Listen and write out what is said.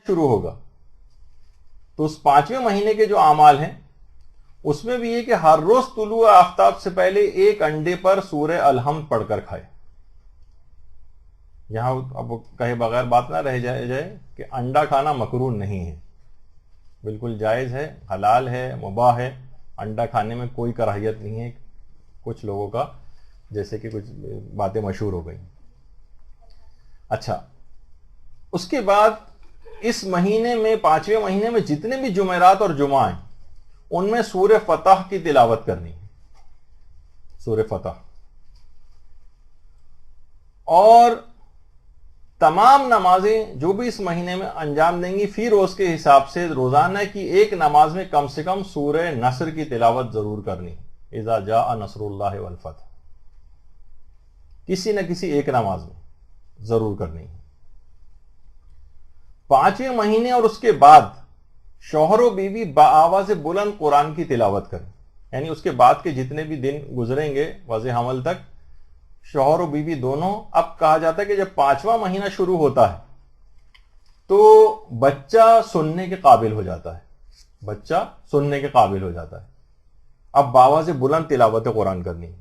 شروع ہوگا تو اس 5ویں مہینے کے جو اعمال ہیں اس میں بھی یہ کہ ہر روز طلوع آفتاب سے پہلے ایک انڈے پر سورہ الحمد پڑھ کر کھائے. یہاں اب کہے بغیر بات نہ رہ جائے کہ انڈا کھانا مکروہ نہیں ہے، بالکل جائز ہے، حلال ہے، مباح ہے. انڈا کھانے میں کوئی کراہیت نہیں ہے کچھ لوگوں کا، جیسے کہ کچھ باتیں مشہور ہو گئی. اچھا، اس کے بعد اس مہینے میں 5ویں مہینے میں جتنے بھی جمعرات اور جمعہ ہیں ان میں سورہ فتح کی تلاوت کرنی ہے. سورہ فتح. اور تمام نمازیں جو بھی اس مہینے میں انجام دیں گی فی روز کے حساب سے روزانہ کی ایک نماز میں کم سے کم سورہ نصر کی تلاوت ضرور کرنی ہے. اذا جاء نصر اللہ والفتح، کسی نہ کسی ایک نماز میں ضرور کرنی ہے. 5ویں مہینے اور اس کے بعد شوہر و بیوی بآواز بلند قرآن کی تلاوت کریں. یعنی اس کے بعد کے جتنے بھی دن گزریں گے وضع حمل تک، شوہر و بیوی دونوں، اب کہا جاتا ہے کہ جب 5واں مہینہ شروع ہوتا ہے تو بچہ سننے کے قابل ہو جاتا ہے. بچہ سننے کے قابل ہو جاتا ہے. اب بآواز بلند تلاوت قرآن کرنی ہے.